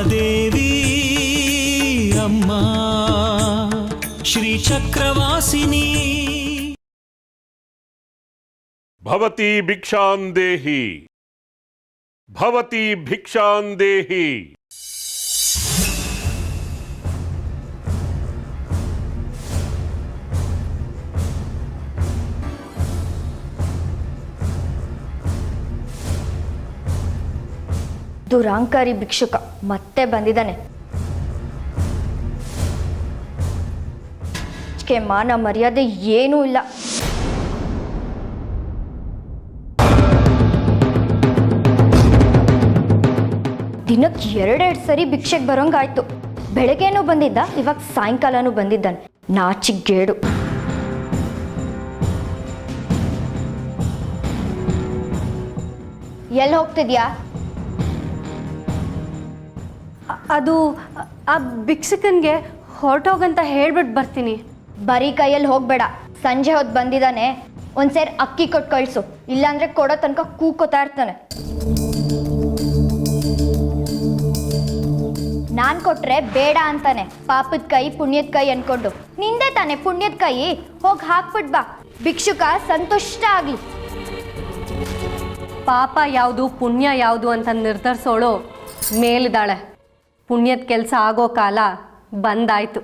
देवी अम्मा श्रीचक्रवासिनी भवती भिक्षां देहि भवती भिक्षां देहि। ದುರಾಂಕಾರಿ ಭಿಕ್ಷುಕ ಮತ್ತೆ ಬಂದಿದ್ದಾನೆ. ಮಾನ ಮರ್ಯಾದೆ ಏನೂ ಇಲ್ಲ. ದಿನಕ್ಕೆ ಎರಡೆರಡು ಸರಿ ಭಿಕ್ಷೆಗೆ ಬರೋಂಗಾಯ್ತು. ಬೆಳಗ್ಗೆನೂ ಬಂದಿದ್ದ, ಇವಾಗ ಸಾಯಂಕಾಲನೂ ಬಂದಿದ್ದಾನೆ. ನಾಚಿಗೇಡು. ಎಲ್ಲಿ ಹೋಗ್ತಿದ್ಯಾ? ಅದು ಆ ಭಿಕ್ಷಕನಿಗೆ ಹೊರಟೋಗಂತ ಹೇಳ್ಬಿಟ್ಟು ಬರ್ತೀನಿ. ಬರೀ ಕೈಯಲ್ಲಿ ಹೋಗ್ಬೇಡ. ಸಂಜೆ ಹೊತ್ತು ಬಂದಿದ್ದಾನೆ, ಒಂದ್ಸೇರ್ ಅಕ್ಕಿ ಕೊಟ್ಟು ಕಳಿಸು. ಇಲ್ಲಾಂದ್ರೆ ಕೊಡೋ ತನಕ ಕೂಕೋತಾ ಇರ್ತಾನೆ. ನಾನು ಕೊಟ್ರೆ ಬೇಡ ಅಂತಾನೆ. ಪಾಪದ ಕೈ ಪುಣ್ಯದ ಕೈ ಅನ್ಕೊಂಡು. ನಿಂದೆ ತಾನೆ ಪುಣ್ಯದ ಕೈ, ಹೋಗಿ ಹಾಕ್ಬಿಟ್ ಬಾ. ಭಿಕ್ಷುಕ ಸಂತುಷ್ಟ ಆಗ್ಲಿ. ಪಾಪ ಯಾವುದು ಪುಣ್ಯ ಯಾವುದು ಅಂತ ನಿರ್ಧರಿಸೋಳು ಮೇಲಿದ್ದಾಳೆ. ಪುಣ್ಯದ ಕೆಲಸ ಆಗೋ ಕಾಲ ಬಂದಾಯ್ತು.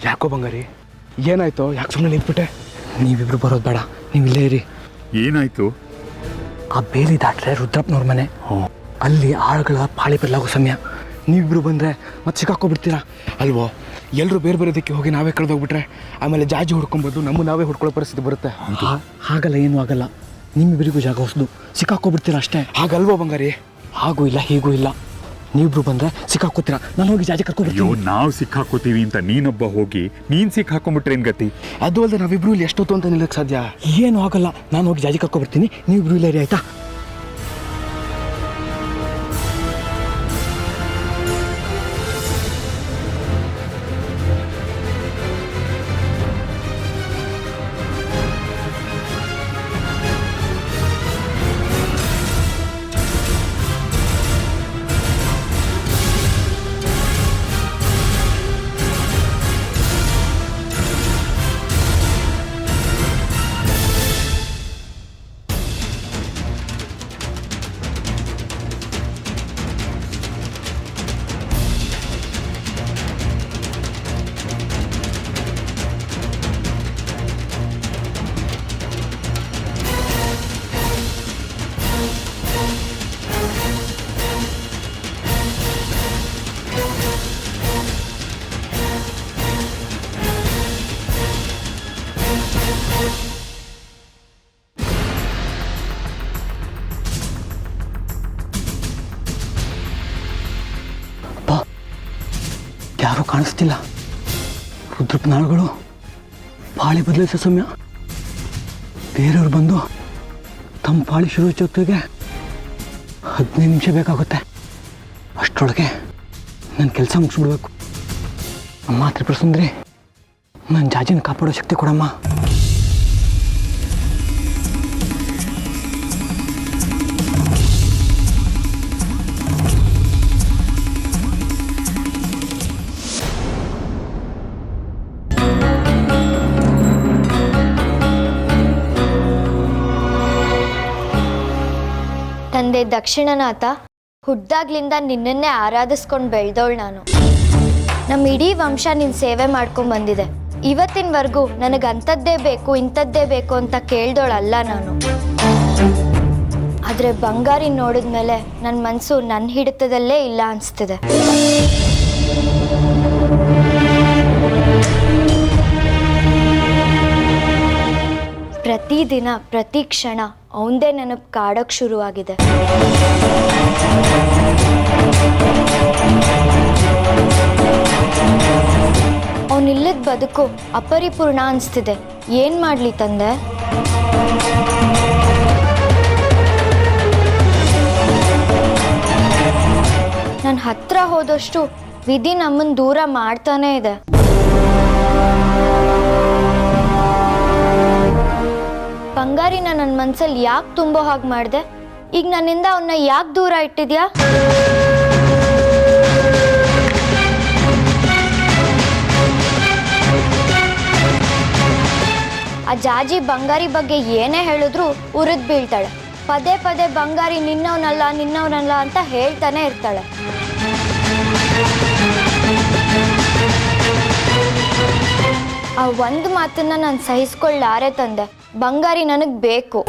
ಯಾಕೋ ಬಂಗಾರಿ, ಏನಾಯ್ತು? ಯಾಕೆ ಸುಮ್ಮನೆ ನಿಂತ್ಬಿಟ್ಟೆ? ನೀವಿಬ್ರು ಬರೋದು ಬೇಡ, ನೀವು ಇಲ್ಲೇ ಇರಿ. ಏನಾಯ್ತು? ಆ ಬೇಲಿ ದಾಟ್ರೆ ರುದ್ರಪ್ಪನವ್ರ ಮನೆ. ಅಲ್ಲಿ ಆಳುಗಳ ಪಾಳಿ ಬದಲಾಗೋ ಸಮಯ. ನೀವಿಬ್ರು ಬಂದರೆ ಮತ್ತೆ ಸಿಕ್ಕಾಕೋಬಿಡ್ತೀರಾ ಅಲ್ವೋ? ಎಲ್ಲರೂ ಬೇರೆ ಬೇರೆ ದಿಕ್ಕಿ ಹೋಗಿ ನಾವೇ ಕಳೆದೋಗ್ಬಿಟ್ರೆ ಆಮೇಲೆ ಜಾಜಿ ಹುಡ್ಕೊಬೋದು, ನಮ್ಮ ನಾವೇ ಹುಡ್ಕೊಳ್ಳೋ ಪರಿಸ್ಥಿತಿ ಬರುತ್ತೆ. ಹಾಗಲ್ಲ, ಏನೂ ಆಗಲ್ಲ. ನಿಮ್ಮಿಬ್ಬರಿಗೂ ಜಾಗ ಹೊಸದು, ಸಿಕ್ಕಾಕೋಬಿಡ್ತೀರಾ ಅಷ್ಟೇ. ಹಾಗಲ್ವೋ ಬಂಗಾರಿ? ಹಾಗೂ ಇಲ್ಲ ಹೀಗೂ ಇಲ್ಲ. ನೀವಿಬ್ರು ಬಂದರೆ ಸಿಕ್ಕಾಕೋತೀರಾ, ನಾನು ಹೋಗಿ ಜಾಜಿ ಕರ್ಕೊಬಿಡ್ತೀನಿ. ನಾವು ಸಿಕ್ಕಾಕೋತೀವಿ ಅಂತ ನೀನೊಬ್ಬ ಹೋಗಿ ನೀನು ಸಿಕ್ಕಾಕೊಂಡ್ಬಿಟ್ರೆ ಏನು ಗತಿ? ಅದು ಅಲ್ಲದೆ ನಾವಿಬ್ರು ಇಲ್ಲಿ ಎಷ್ಟೊತ್ತು ಅಂತ ನಿಲ್ಲಕ್ಕೆ ಸಾಧ್ಯ? ಏನೂ ಆಗಲ್ಲ, ನಾನು ಹೋಗಿ ಜಾಜಿ ಕರ್ಕೊಬಿಡ್ತೀನಿ, ನೀವಿಬ್ರು ಇಲ್ಲೇ ಆಯ್ತಾ? ಯಾರೂ ಕಾಣಿಸ್ತಿಲ್ಲ. ರುದ್ರಪ್ಪನಾಳುಗಳು ಪಾಳಿ ಬದಲಿಸೋ ಸಮಯ. ಬೇರೆಯವ್ರು ಬಂದು ತಮ್ಮ ಪಾಳಿ ಶುರು ಹೊತ್ತಿಗೆ 15 ನಿಮಿಷ ಬೇಕಾಗುತ್ತೆ. ಅಷ್ಟರೊಳಗೆ ನನ್ನ ಕೆಲಸ ಮುಗಿಸ್ಬಿಡ್ಬೇಕು. ಅಮ್ಮ ತ್ರಿಪುರ ಸುಂದರಿ, ನನ್ನ ಜಾಜಿನ ಕಾಪಾಡೋ ಶಕ್ತಿ ಕೊಡಮ್ಮ. ತಂದೆ ದಕ್ಷಿಣನಾಥ, ಹುಟ್ದಾಗ್ಲಿಂದ ನಿನ್ನನ್ನೇ ಆರಾಧಿಸ್ಕೊಂಡು ಬೆಳೆದವಳು ನಾನು. ನಮ್ಮ ಇಡೀ ವಂಶ ನಿನ್ನ ಸೇವೆ ಮಾಡ್ಕೊಂಡು ಬಂದಿದೆ. ಇವತ್ತಿನವರೆಗೂ ನನಗೆ ಅಂಥದ್ದೇ ಬೇಕು ಇಂಥದ್ದೇ ಬೇಕು ಅಂತ ಕೇಳ್ದೋಳಲ್ಲ ನಾನು. ಆದರೆ ಬಂಗಾರಿ ನೋಡಿದ್ಮೇಲೆ ನನ್ನ ಮನಸ್ಸು ನನ್ನ ಹಿಡಿತದಲ್ಲೇ ಇಲ್ಲ ಅನಿಸ್ತಿದೆ. ಪ್ರತಿದಿನ ಪ್ರತಿ ಕ್ಷಣ ಅವಂದೇ ನೆನಪು ಕಾಡೋಕ್ಕೆ ಶುರುವಾಗಿದೆ. ಅವನಿಲ್ಲದ ಬದುಕು ಅಪರಿಪೂರ್ಣ ಅನಿಸ್ತಿದೆ. ಏನು ಮಾಡಲಿ ತಂದೆ? ನನ್ನ ಹತ್ರ ಹೋದಷ್ಟು ವಿಧಿ ನಮ್ಮನ್ನು ದೂರ ಮಾಡ್ತಾನೇ ಇದೆ. ಬಂಗಾರಿನ ನನ್ನ ಮನಸ್ಸಲ್ಲಿ ಯಾಕೆ ತುಂಬೋ ಹಾಗೆ ಮಾಡಿದೆ? ಈಗ ನನ್ನಿಂದ ಅವನ್ನ ಯಾಕೆ ದೂರ ಇಟ್ಟಿದ್ಯಾ? ಆ ಜಾಜಿ ಬಂಗಾರಿ ಬಗ್ಗೆ ಏನೇ ಹೇಳಿದ್ರು ಉರಿದು ಬೀಳ್ತಾಳೆ. ಪದೇ ಪದೇ ಬಂಗಾರಿ ನಿನ್ನವನಲ್ಲ ಅಂತ ಹೇಳ್ತಾನೆ ಇರ್ತಾಳೆ. ಆ ಒಂದು ಮಾತನ್ನ ನಾನು ಸಹಿಸ್ಕೊಳ್ಳಾರೆ ತಂದೆ. ಬಂಗಾರಿ ನನಗೆ ಬೇಕು.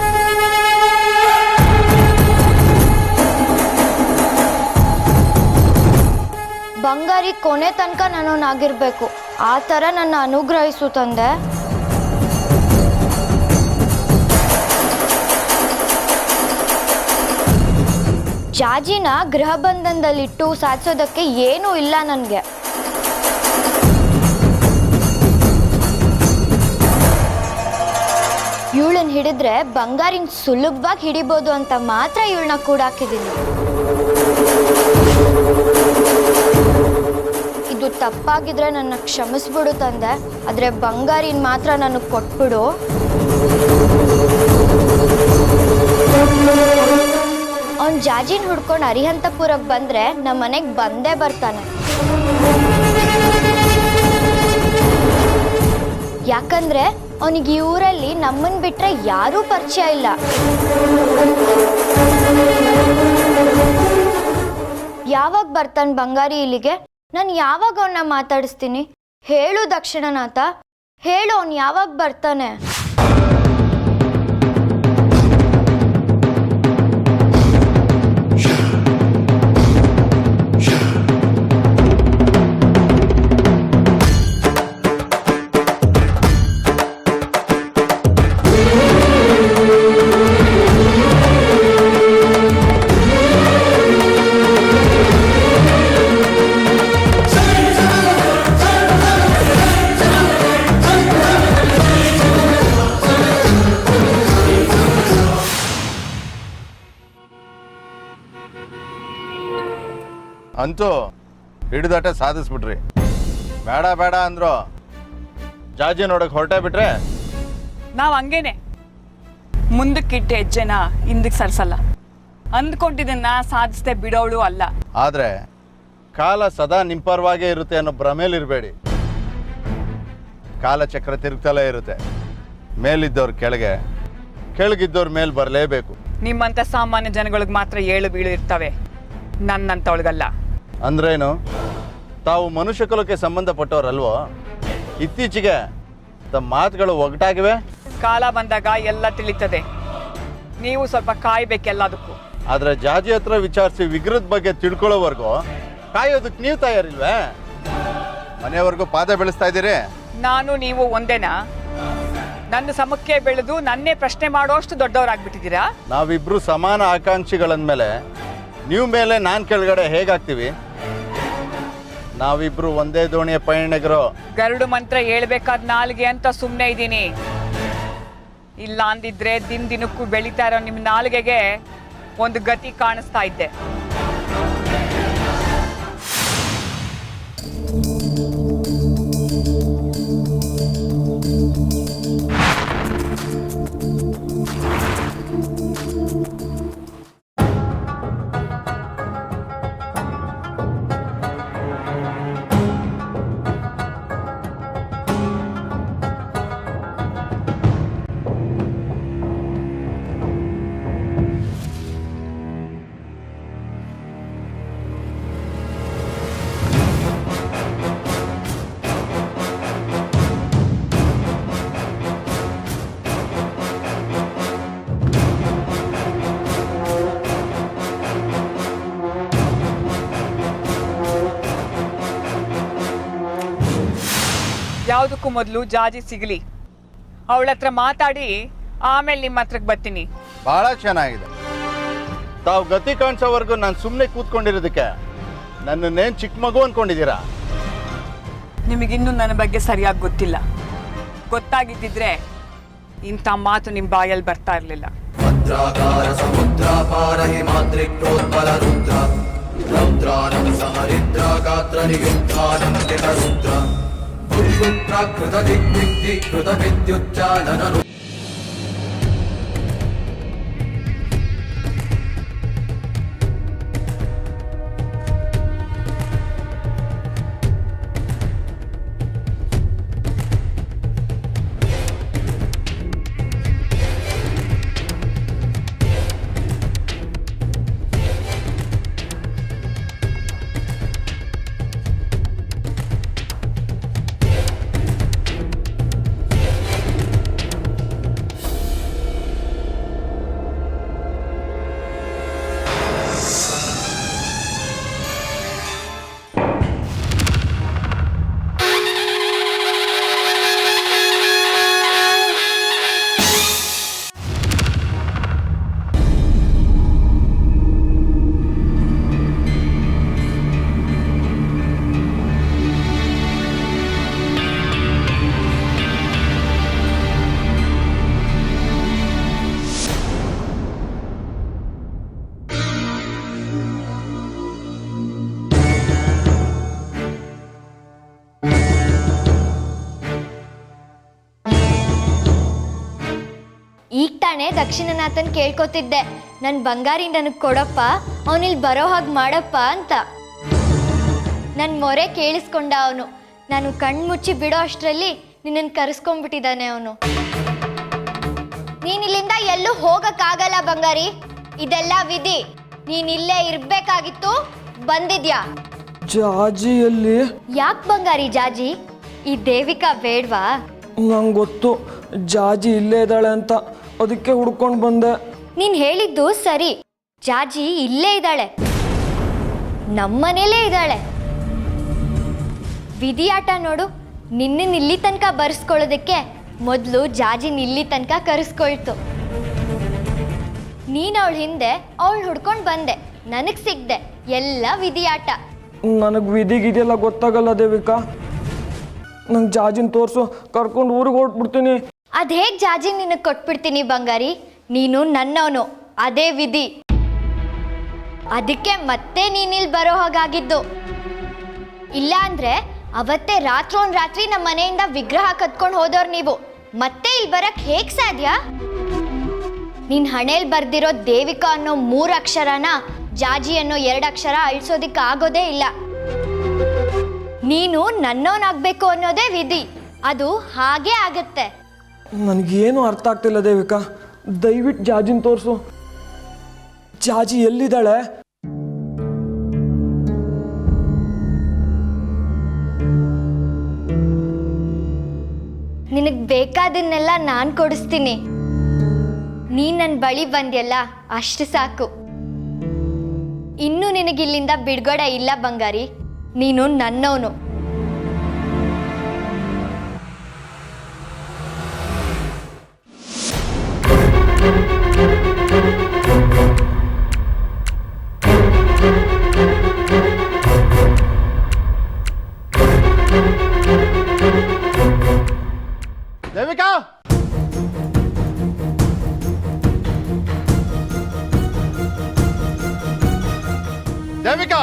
ಬಂಗಾರಿ ಕೊನೆ ತನಕ ನನ್ನವನಾಗಿರ್ಬೇಕು. ಆ ಥರ ನನ್ನ ಅನುಗ್ರಹಿಸು ತಂದೆ. ಜಾಜಿನ ಗೃಹ ಬಂಧನದಲ್ಲಿಟ್ಟು ಸಾಧಿಸೋದಕ್ಕೆ ಏನೂ ಇಲ್ಲ ನನಗೆ. ಇವಳನ್ನ ಹಿಡಿದ್ರೆ ಬಂಗಾರಿನ ಸುಲಭವಾಗಿ ಹಿಡಿಬೋದು ಅಂತ ಮಾತ್ರ ಇವಳನ್ನ ಕೂಡ ಹಾಕಿದ್ದೀನಿ. ಇದು ತಪ್ಪಾಗಿದ್ರೆ ನನ್ನ ಕ್ಷಮಿಸ್ಬಿಡು ತಂದೆ. ಆದರೆ ಬಂಗಾರಿನ ಮಾತ್ರ ನನಗೆ ಕೊಟ್ಬಿಡು. ಅವ್ನು ಜಾಜಿನ ಹುಡ್ಕೊಂಡು ಅರಿಹಂತಪುರಕ್ಕೆ ಬಂದರೆ ನಮ್ಮ ಮನೆಗೆ ಬಂದೇ ಬರ್ತಾನೆ. ಯಾಕಂದ್ರೆ ಅವನಿಗೆ ಈ ಊರಲ್ಲಿ ನಮ್ಮನ್ನು ಬಿಟ್ಟರೆ ಯಾರೂ ಪರಿಚಯ ಇಲ್ಲ. ಯಾವಾಗ ಬರ್ತಾನೆ ಬಂಗಾರಿ ಇಲ್ಲಿಗೆ? ನಾನು ಯಾವಾಗ ಅವನ್ನ ಮಾತಾಡಿಸ್ತೀನಿ? ಹೇಳು ದಕ್ಷಿಣನಾಥ, ಹೇಳು, ಅವನು ಯಾವಾಗ ಬರ್ತಾನೆ? ಅಂತೂ ಹಿಡಿದಾಟ ಸಾಧಿಸ್ಬಿಟ್ರಿ. ಬೇಡ ಬೇಡ ಅಂದ್ರು ಜಾಜಿ ನೋಡಕ್ ಹೊರಟೇ ಬಿಟ್ರೆ ನಾವು ಹಂಗೇನೆ ಮುಂದಕ್ಕಿಟ್ಟ ಹೆಜ್ಜೆನ ಹಿಂದಕ್ಕೆ ಸರ್ಸಲ್ಲ. ಅಂದ್ಕೊಂಡಿದ್ದನ್ನ ಸಾಧಿಸದೆ ಬಿಡೋಳು ಅಲ್ಲ. ಆದ್ರೆ ಕಾಲ ಸದಾ ನಿಂಪರವಾಗೇ ಇರುತ್ತೆ ಅನ್ನೋ ಭ್ರಮೇಲಿರಬೇಡಿ. ಕಾಲಚಕ್ರ ತಿರುಗ್ತಲೇ ಇರುತ್ತೆ. ಮೇಲಿದ್ದವ್ರು ಕೆಳಗೆ, ಕೆಳಗಿದ್ದವ್ರ ಮೇಲೆ ಬರಲೇಬೇಕು. ನಿಮ್ಮಂತ ಸಾಮಾನ್ಯ ಜನಗಳಿಗೆ ಮಾತ್ರ ಏಳು ಬೀಳು ಇರ್ತವೆ, ನನ್ನಂತವಳಿಗಲ್ಲ. ಅಂದ್ರೇನು? ತಾವು ಮನುಷ್ಯ ಕುಲಕ್ಕೆ ಸಂಬಂಧಪಟ್ಟವರಲ್ವೋ? ಇತ್ತೀಚೆಗೆ ತಮ್ಮ ಮಾತುಗಳು ಒಗಟಾಗಿವೆ. ಕಾಲ ಬಂದಾಗ ಎಲ್ಲ ತಿಳಿತದೆ. ನೀವು ಸ್ವಲ್ಪ ಕಾಯ್ಬೇಕೆಲ್ಲದಕ್ಕೂ. ಆದ್ರೆ ಜಾಜಿ ಹತ್ರ ವಿಚಾರಿಸಿ ವಿಗ್ರಹದ ಬಗ್ಗೆ ತಿಳ್ಕೊಳ್ಳೋವರೆಗೂ ಕಾಯೋದಕ್ಕೆ ನೀವು ತಯಾರಿಲ್ವೇ? ಮನೆಯವರೆಗೂ ಪಾದ ಬೆಳೆಸ್ತಾ ಇದ್ದೀರಿ. ನಾನು ನೀವು ಒಂದೇನಾ? ನನ್ನ ಸಮಕ್ಕೆ ಬೆಳೆದು ನನ್ನೇ ಪ್ರಶ್ನೆ ಮಾಡೋಷ್ಟು ದೊಡ್ಡವರಾಗ್ಬಿಟ್ಟಿದ್ದೀರಾ? ನಾವಿಬ್ರು ಸಮಾನ ಆಕಾಂಕ್ಷಿಗಳಂದ್ಮೇಲೆ ನೀವು ಮೇಲೆ ನಾನು ಕೆಳಗಡೆ ಹೇಗಾಗ್ತೀವಿ? ನಾವಿಬ್ರು ಒಂದೇ ದೋಣಿಯ ಪಯಣಿಗರು. ಗರುಡು ಮಂತ್ರ ಹೇಳ್ಬೇಕಾದ ನಾಲ್ಗೆ ಅಂತ ಸುಮ್ಮನೆ ಇದ್ದೀನಿ. ಇಲ್ಲ ಅಂದಿದ್ರೆ ದಿನಕ್ಕೂ ಬೆಳೀತಾ ಇರೋ ನಿಮ್ಮ ನಾಲ್ಗೆಗೆ ಒಂದು ಗತಿ ಕಾಣಿಸ್ತಾ ಇದ್ದೆ. ಯಾವುದಕ್ಕೂ ಮೊದಲು ಜಾಜಿ ಸಿಗಲಿ, ಅವಳ ಹತ್ರ ಮಾತಾಡಿ ಆಮೇಲೆ ನಿಮ್ಮ ಹತ್ರಕ್ಕೆ ಬರ್ತೀನಿ. ಬಹಳ ಚೆನ್ನಾಗಿದೆ. ತಾವು ಗತಿ ಕಾಣಿಸೋವರೆಗೂ ನಾನು ಸುಮ್ಮನೆ ಕೂತ್ಕೊಂಡಿರೋದಕ್ಕೆ ನನ್ನನ್ನೇನು ಚಿಕ್ಕ ಮಗು ಅನ್ಕೊಂಡಿದ್ದೀರಾ? ನಿಮಗಿನ್ನೂ ನನ್ನ ಬಗ್ಗೆ ಸರಿಯಾಗಿ ಗೊತ್ತಿಲ್ಲ. ಗೊತ್ತಾಗಿದ್ದಿದ್ರೆ ಇಂಥ ಮಾತು ನಿಮ್ಮ ಬಾಯಲ್ಲಿ ಬರ್ತಾ ಇರಲಿಲ್ಲ. ಈಗ ತಾನೇ ದಕ್ಷಿಣನಾಥನ್ ಕೇಳ್ಕೊತಿದ್ದೆ, ನನ್ನ ಬಂಗಾರಿ ನನಗೆ ಕೊಡಪ್ಪ, ಅವನಿಲ್ಲಿ ಬರೋ ಹಾಗೆ ಮಾಡಪ್ಪ ಅಂತ. ನನ್ನ ಮೊರೆ ಕೇಳಿಸ್ಕೊಂಡ ಅವನು. ನಾನು ಕಣ್ಮುಚ್ಚಿ ಬಿಡೋ ಅಷ್ಟರಲ್ಲಿ ನಿನ್ನನ್ನು ಕರೆಸ್ಕೊಂಡ್ಬಿಟ್ಟಿದ್ದಾನೆ ಅವನು. ನೀನಿಲ್ಲಿಂದ ಎಲ್ಲೂ ಹೋಗಕ್ಕಾಗಲ್ಲ ಬಂಗಾರಿ, ಇದೆಲ್ಲ ವಿಧಿ. ನೀನಿಲ್ಲೇ ಇರ್ಬೇಕಾಗಿತ್ತು, ಬಂದಿದ್ಯಾ. ಜಾಜಿಯಲ್ಲಿ ಯಾಕೆ ಬಂಗಾರಿ ಜಾಜಿ? ಈ ದೇವಿಕಾ ಬೇಡ್ವಾ? ನಂಗೆ ಗೊತ್ತು ಜಾಜಿ ಇಲ್ಲೇ ಇದ್ದಾಳೆ ಅಂತ, ಅದಕ್ಕೆ ಹುಡ್ಕೊಂಡು ಬಂದೆ. ನೀನ್ ಹೇಳಿದ್ದು ಸರಿ, ಜಾಜಿ ಇಲ್ಲೇ ಇದ್ದಾಳೆ, ನಮ್ಮನೇಲೇ ಇದ್ದಾಳೆ. ವಿಧಿಯಾಟ ನೋಡು, ನಿನ್ನನ್ನು ಇಲ್ಲಿ ತನಕ ಬರ್ಸ್ಕೊಳ್ಳೋದಕ್ಕೆ ಮೊದಲು ಜಾಜಿನ ಇಲ್ಲಿ ತನಕ ಕರೆಸ್ಕೊಳ್ತು. ನೀನು ಅವಳ ಹಿಂದೆ ಅವಳು ಹುಡ್ಕೊಂಡು ಬಂದೆ, ನನಗೆ ಸಿಗ್ದೆ. ಎಲ್ಲ ವಿಧಿಯಾಟ. ನನಗೆ ವಿಧಿಗಿದೆಲ್ಲ ಗೊತ್ತಾಗಲ್ಲ ದೇವಿಕಾ. ನಂಗೆ ಜಾಜಿನ ತೋರಿಸು, ಕರ್ಕೊಂಡು ಊರಿಗೆ ಹೊರಟ್ಬಿಡ್ತೀನಿ. ಅದು ಹೇಗೆ ಜಾಜಿ ನಿನಗೆ ಕೊಟ್ಬಿಡ್ತೀನಿ ಬಂಗಾರಿ? ನೀನು ನನ್ನವನು, ಅದೇ ವಿಧಿ. ಅದಕ್ಕೆ ಮತ್ತೆ ನೀನಿಲ್ಲಿ ಬರೋ ಹಾಗಾಗಿದ್ದು. ಇಲ್ಲ ಅಂದ್ರೆ ಅವತ್ತೇ ರಾತ್ರಿ ನಮ್ಮ ಮನೆಯಿಂದ ವಿಗ್ರಹ ಕತ್ಕೊಂಡು ಹೋದವ್ರು ನೀವು. ಮತ್ತೆ ಇಲ್ಲಿ ಬರಕ್ ಹೇಗ್ ಸಾಧ್ಯ? ನಿನ್ ಹಣೆಯಲ್ಲಿ ಬರ್ದಿರೋ ದೇವಿಕಾ ಅನ್ನೋ 3 ಅಕ್ಷರನ ಜಾಜಿ ಅನ್ನೋ 2 ಅಕ್ಷರ ಅಳಿಸೋದಿಕ್ಕೆ ಆಗೋದೇ ಇಲ್ಲ. ನೀನು ನನ್ನವನಾಗಬೇಕು ಅನ್ನೋದೇ ವಿಧಿ, ಅದು ಹಾಗೇ ಆಗತ್ತೆ. ನನಗೇನು ಅರ್ಥ ಆಗ್ತಿಲ್ಲ ದೇವಿಕಾ, ದಯವಿಟ್ಟು ಜಾಜಿನ ತೋರಿಸು. ಜಾಜಿ ಎಲ್ಲಿದ್ದಾಳೆ? ನಿನಗೆ ಬೇಕಾದನ್ನೆಲ್ಲ ನಾನು ಕೊಡಿಸ್ತೀನಿ. ನೀನು ನನ್ನ ಬಳಿ ಬಂದ್ಯಲ್ಲ, ಅಷ್ಟು ಸಾಕು. ಇನ್ನೂ ನಿನಗಿಲ್ಲಿಂದ ಬಿಡುಗಡೆ ಇಲ್ಲ ಬಂಗಾರಿ, ನೀನು ನನ್ನವನು. ದೇವಿಕಾ, ದೇವಿಕಾ,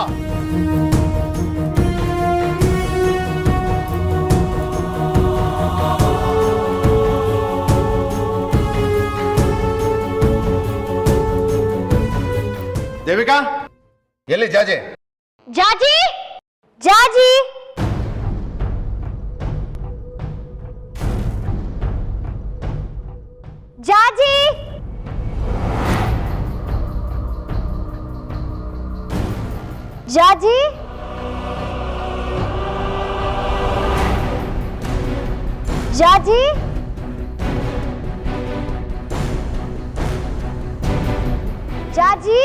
ದೇವಿಕಾ, ಎಲ್ಲಿ ಜಾಜೆ? ಜಾಜಿ, ಜಾಜಿ, ಜಾಜಿ, ಜಾಜಿ, ಜಾಜಿ, ಜಾಜಿ,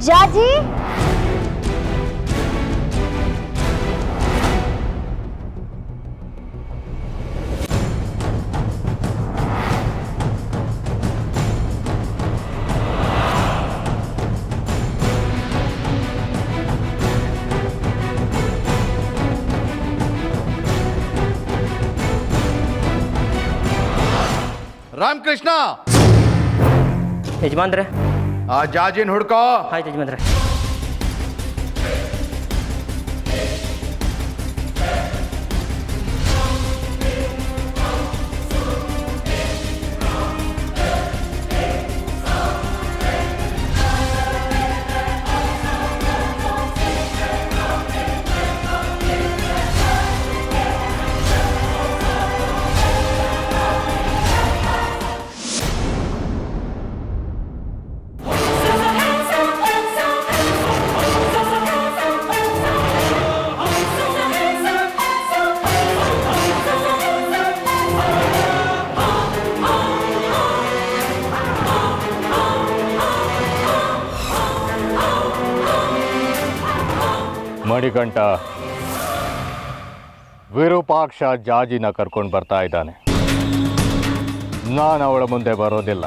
ಜಾಜಿ, ರಾಮಕೃಷ್ಣ, ಯಜಮಾನ್ರೆ. ಆ ಜಾಜಿನ ಹುಡ್ಕೋ. ಆಯ್ತು ಯಜಮಾನ್ರೆ. ಮಣಿಕಂಠ ವಿರೂಪಾಕ್ಷ ಜಾಜಿನ ಕರ್ಕೊಂಡು ಬರ್ತಾ ಇದ್ದಾನೆ. ನಾನು ಅವಳ ಮುಂದೆ ಬರೋದಿಲ್ಲ.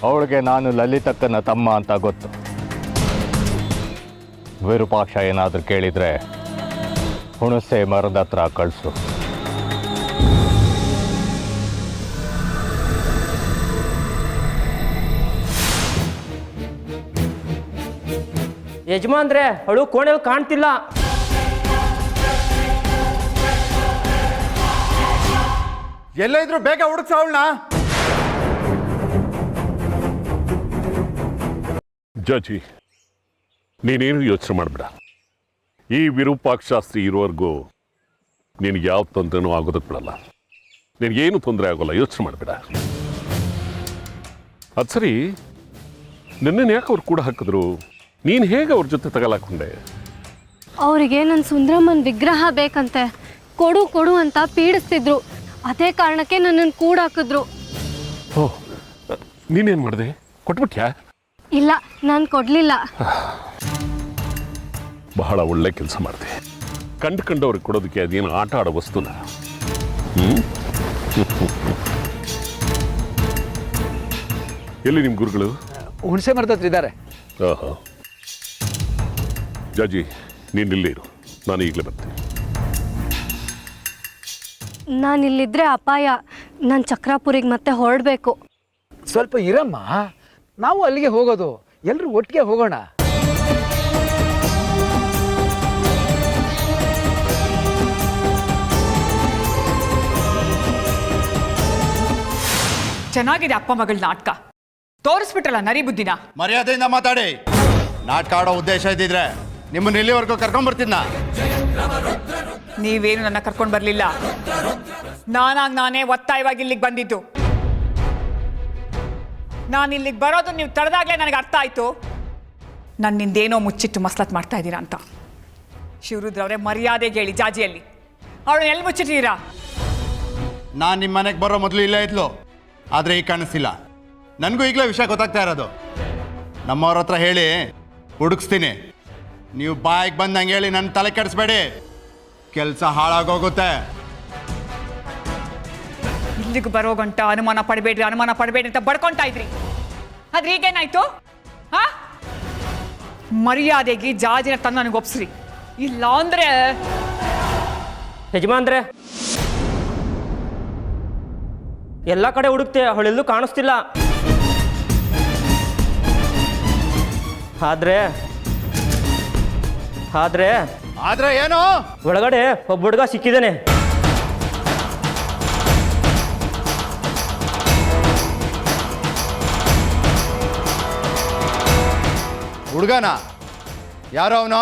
ಅವಳಿಗೆ ನಾನು ಲಲಿತಕ್ಕನ ತಮ್ಮ ಅಂತ ಗೊತ್ತು. ವಿರೂಪಾಕ್ಷ ಏನಾದರೂ ಕೇಳಿದರೆ ಹುಣಸೆ ಮರದ ಹತ್ರ ಕಳಿಸು. ಯಜಮಾನ್ರೆ, ಅವಳು ಕೋಣೆಯಲ್ಲಿ ಕಾಣ್ತಿಲ್ಲ. ಎಲ್ಲ ಇದ್ರು ಬೇಗ ಹುಡುಕ್ಸ ಅವಳನ್ನ. ಜಾಜಿ, ನೀನೇನು ಯೋಚನೆ ಮಾಡಬೇಡ. ಈ ವಿರೂಪಾಕ್ಷಾಸ್ತ್ರಿ ಇರೋವರೆಗೂ ನಿನಗೆ ಯಾವ ತೊಂದರೆನೂ ಆಗೋದಕ್ಕೆ ಬಿಡಲ್ಲ. ನಿನಗೇನು ತೊಂದರೆ ಆಗೋಲ್ಲ, ಯೋಚನೆ ಮಾಡಬೇಡ. ಅದು ಸರಿ, ನಿನ್ನೆ ಯಾಕೆ ಅವ್ರು ಕೂಡ ಹಾಕಿದ್ರು? ನೀನು ಹೇಗೆ ಅವ್ರ ಜೊತೆ ತಗಲಾಕೊಂಡೆ? ಅವರಿಗೆ ನನ್ನ ಸುಂದ್ರಮ್ಮನ ವಿಗ್ರಹ ಬೇಕಂತೆ. ಕೊಡು ಕೊಡು ಅಂತ ಪೀಡಿಸ್ತಿದ್ರು. ಅದೇ ಕಾರಣಕ್ಕೆ ನನ್ನನ್ನು ಕೂಡಾಕಿದ್ರು. ಓಹ್, ನೀನೇನು ಮಾಡಿದೆ? ಕೊಟ್ಬಿಟ್ಯಾ? ಇಲ್ಲ, ನಾನು ಕೊಡಲಿಲ್ಲ. ಬಹಳ ಒಳ್ಳೆ ಕೆಲಸ ಮಾಡಿದೆ. ಕಂಡುವ್ರಿಗೆ ಕೊಡೋದಕ್ಕೆ ಅದೇನು ಆಟ ಆಡೋ ವಸ್ತುನ? ಎಲ್ಲಿ ನಿಮ್ಮ ಗುರುಗಳು? ಹುಣಸೆ ಮರದ ಹತ್ರ ಇದ್ದಾರೆ. ಆಹಾ. ಜಾಜಿ, ನೀನು ಇಲ್ಲೇ ಇರು, ನಾನು ಈಗಲೇ ಬರ್ತೀನಿ. ನಾನಿಲ್ಲಿದ್ರೆ ಅಪಾಯ. ನಾನು ಚಕ್ರಾಪುರಿಗೆ ಮತ್ತೆ ಹೊರಡಬೇಕು. ಸ್ವಲ್ಪ ಇರಮ್ಮ, ನಾವು ಅಲ್ಲಿಗೆ ಹೋಗೋದು. ಎಲ್ಲರೂ ಒಟ್ಟಿಗೆ ಹೋಗೋಣ. ಚೆನ್ನಾಗಿದೆ ಅಪ್ಪ ಮಗಳ ನಾಟಕ. ತೋರಿಸ್ಬಿಟ್ರಲ್ಲ ನರಿ ಬುದ್ಧಿನ. ಮರ್ಯಾದೆಯಿಂದ ಮಾತಾಡಿ. ನಾಟಕ ಆಡೋ ಉದ್ದೇಶ ಇದ್ದಿದ್ರೆ ನಿಮ್ಮನ್ನ ಇಲ್ಲಿವರೆಗೂ ಕರ್ಕೊಂಡ್ಬರ್ತಿದ್ನ. ನೀವೇನು ನನ್ನ ಕರ್ಕೊಂಡು ಬರಲಿಲ್ಲ. ನಾನೇ ಒತ್ತಾಯವಾಗಿ ಇಲ್ಲಿಗೆ ಬಂದಿದ್ದು. ನಾನು ಇಲ್ಲಿಗೆ ಬರೋದು ನೀವು ತಡೆದಾಗಲೇ ನನಗೆ ಅರ್ಥ ಆಯಿತು. ನನ್ನಿಂದೇನೋ ಮುಚ್ಚಿಟ್ಟು ಮಸ್ಲತ್ ಮಾಡ್ತಾ ಇದ್ದೀರಾ ಅಂತ. ಶಿವರುದ್ರವ್ರೆ, ಮರ್ಯಾದೆಗೆ ಹೇಳಿ ಜಾಜಿಯಲ್ಲಿ ಅವಳನ್ನ ಎಲ್ಲಿ ಮುಚ್ಚಿಟ್ಟಿದ್ದೀರಾ? ನಾನು ನಿಮ್ಮ ಮನೆಗೆ ಬರೋ ಮೊದಲು ಇಲ್ಲೇ ಇದ್ಲು, ಆದರೆ ಈಗ ಕಾಣಿಸ್ತಿಲ್ಲ. ನನಗೂ ಈಗಲೇ ವಿಷಯ ಗೊತ್ತಾಗ್ತಾ ಇರೋದು. ನಮ್ಮವ್ರ ಹತ್ರ ಹೇಳಿ ಹುಡುಕ್ಸ್ತೀನಿ. ನೀವು ಬಾಯಿಗೆ ಬಂದಂಗೆ ಹೇಳಿ ನನ್ನ ತಲೆ ಕೆಡಿಸ್ಬೇಡಿ, ಕೆಲಸ ಹಾಳಾಗೋಗುತ್ತೆ. ಇಲ್ಲಿಗೆ ಬರೋ ಗಂಟ ಅನುಮಾನ ಪಡಬೇಡ್ರಿ ಅಂತ ಬಡ್ಕೊಂತಾ ಇದ್ರಿ. ಆದ್ರೆ ಈಗೇನಾಯ್ತು? ಹಾ, ಮರ್ಯಾದೆಗೆ ಜಾಜಿನ ತಂದು ನನಗೆ ಒಪ್ಸ್ರಿ. ಇಲ್ಲ ಅಂದ್ರೆ ಯಜಮಾನ್ರೆ, ಎಲ್ಲ ಕಡೆ ಹುಡುಕ್ತೆ, ಅವಳೆಲ್ಲೂ ಕಾಣಿಸ್ತಿಲ್ಲ. ಆದ್ರೆ ಆದ್ರೆ ಆದ್ರೆ ಏನು? ಒಳಗಡೆ ಒಬ್ಬ ಹುಡುಗ ಸಿಕ್ಕಿದ್ದಾನೆ. ಹುಡುಗನ? ಯಾರೋ ಅವನು?